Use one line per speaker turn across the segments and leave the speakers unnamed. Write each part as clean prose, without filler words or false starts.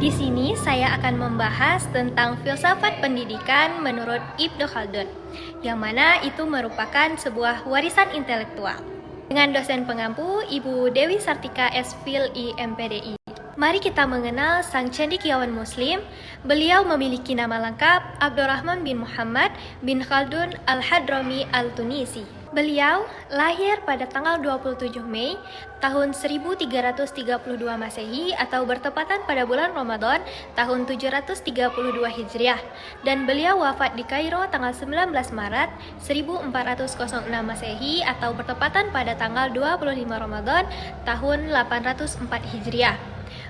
Di sini saya akan membahas tentang filsafat pendidikan menurut Ibnu Khaldun, yang mana itu merupakan sebuah warisan intelektual. Dengan dosen pengampu, Ibu Dewi Sartika S.Phil I.M.Pdi. Mari kita mengenal sang cendekiawan Muslim. Beliau memiliki nama lengkap Abdurrahman bin Muhammad bin Khaldun Al-Hadrami Al-Tunisi. Beliau lahir pada tanggal 27 Mei tahun 1332 Masehi atau bertepatan pada bulan Ramadan tahun 732 Hijriah, dan beliau wafat di Kairo tanggal 19 Maret 1406 Masehi atau bertepatan pada tanggal 25 Ramadan tahun 804 Hijriah.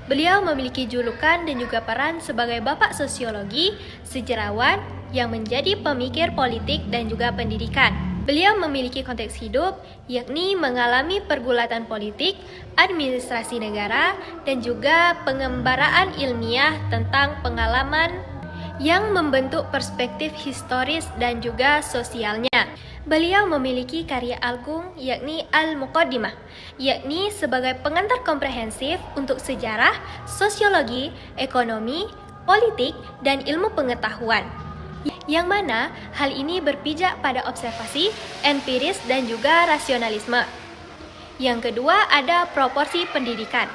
Beliau memiliki julukan dan juga peran sebagai bapak sosiologi, sejarawan yang menjadi pemikir politik dan juga pendidikan. Beliau memiliki konteks hidup, yakni mengalami pergulatan politik, administrasi negara, dan juga pengembaraan ilmiah tentang pengalaman yang membentuk perspektif historis dan juga sosialnya. Beliau memiliki karya agung yakni Al-Muqaddimah, yakni sebagai pengantar komprehensif untuk sejarah, sosiologi, ekonomi, politik, dan ilmu pengetahuan. Yang mana hal ini berpijak pada observasi, empiris, dan juga rasionalisme. Yang kedua ada proporsi pendidikan.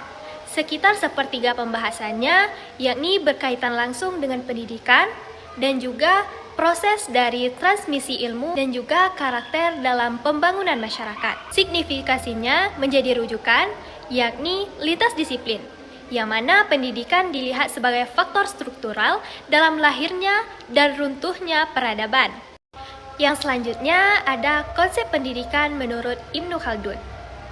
Sekitar sepertiga pembahasannya yakni berkaitan langsung dengan pendidikan dan juga proses dari transmisi ilmu dan juga karakter dalam pembangunan masyarakat. Signifikasinya menjadi rujukan yakni lintas disiplin, yang mana pendidikan dilihat sebagai faktor struktural dalam lahirnya dan runtuhnya peradaban. Yang selanjutnya ada konsep pendidikan menurut Ibnu Khaldun.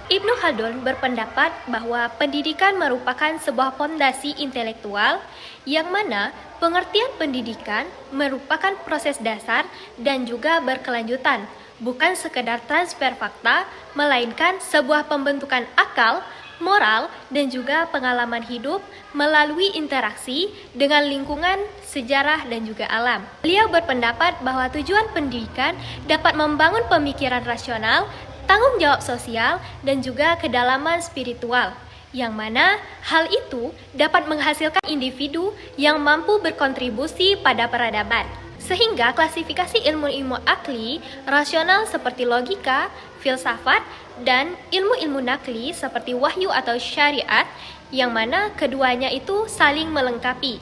Ibnu Khaldun berpendapat bahwa pendidikan merupakan sebuah fondasi intelektual yang mana pengertian pendidikan merupakan proses dasar dan juga berkelanjutan, bukan sekedar transfer fakta, melainkan sebuah pembentukan akal, moral, dan juga pengalaman hidup melalui interaksi dengan lingkungan, sejarah, dan juga alam. Beliau berpendapat bahwa tujuan pendidikan dapat membangun pemikiran rasional, tanggung jawab sosial, dan juga kedalaman spiritual, yang mana hal itu dapat menghasilkan individu yang mampu berkontribusi pada peradaban. Sehingga klasifikasi ilmu-ilmu akli, rasional seperti logika, filsafat, dan ilmu-ilmu nakli seperti wahyu atau syariat, yang mana keduanya itu saling melengkapi.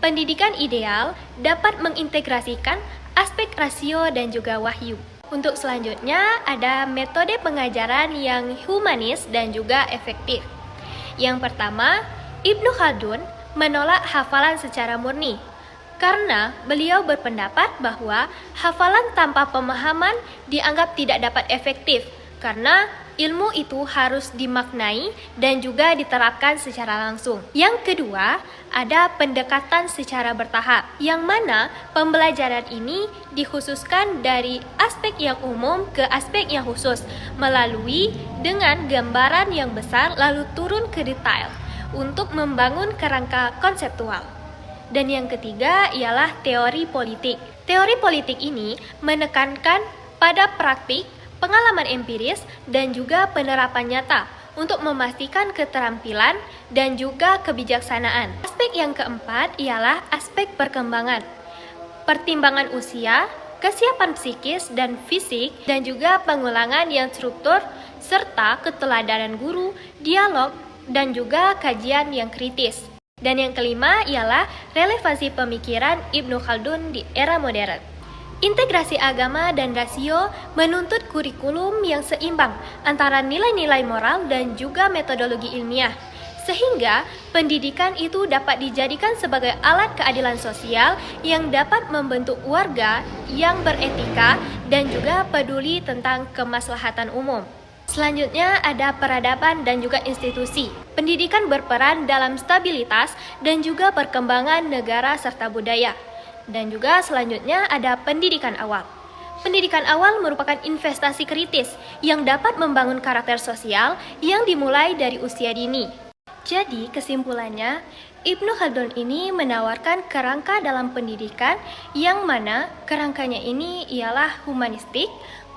Pendidikan ideal dapat mengintegrasikan aspek rasio dan juga wahyu. Untuk selanjutnya ada metode pengajaran yang humanis dan juga efektif. Yang pertama, Ibnu Khaldun menolak hafalan secara murni, karena beliau berpendapat bahwa hafalan tanpa pemahaman dianggap tidak dapat efektif, karena ilmu itu harus dimaknai dan juga diterapkan secara langsung. Yang kedua, ada pendekatan secara bertahap, yang mana pembelajaran ini dikhususkan dari aspek yang umum ke aspek yang khusus, melalui dengan gambaran yang besar lalu turun ke detail untuk membangun kerangka konseptual. Dan yang ketiga ialah teori politik. Teori politik ini menekankan pada praktik, pengalaman empiris, dan juga penerapan nyata untuk memastikan keterampilan dan juga kebijaksanaan. Aspek yang keempat ialah aspek perkembangan, pertimbangan usia, kesiapan psikis dan fisik, dan juga pengulangan yang struktur, serta keteladanan guru, dialog, dan juga kajian yang kritis. Dan yang kelima ialah relevansi pemikiran Ibnu Khaldun di era modern. Integrasi agama dan rasio menuntut kurikulum yang seimbang antara nilai-nilai moral dan juga metodologi ilmiah, sehingga pendidikan itu dapat dijadikan sebagai alat keadilan sosial yang dapat membentuk warga yang beretika dan juga peduli tentang kemaslahatan umum. Selanjutnya ada peradaban dan juga institusi. Pendidikan berperan dalam stabilitas dan juga perkembangan negara serta budaya. Dan juga selanjutnya ada pendidikan awal. Pendidikan awal merupakan investasi kritis yang dapat membangun karakter sosial yang dimulai dari usia dini. Jadi kesimpulannya, Ibnu Khaldun ini menawarkan kerangka dalam pendidikan yang mana kerangkanya ini ialah humanistik,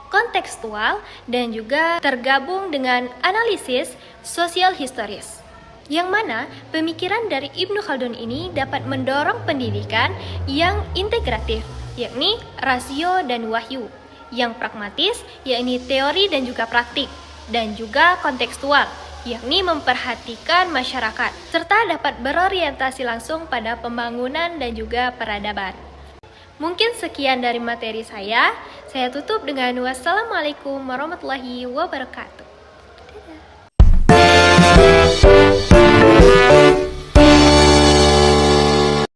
kontekstual, dan juga tergabung dengan analisis sosial historis. Yang mana pemikiran dari Ibnu Khaldun ini dapat mendorong pendidikan yang integratif, yakni rasio dan wahyu, yang pragmatis, yakni teori dan juga praktik, dan juga kontekstual, yakni memperhatikan masyarakat, serta dapat berorientasi langsung pada pembangunan dan juga peradaban. Mungkin sekian dari materi saya tutup dengan wassalamualaikum warahmatullahi wabarakatuh.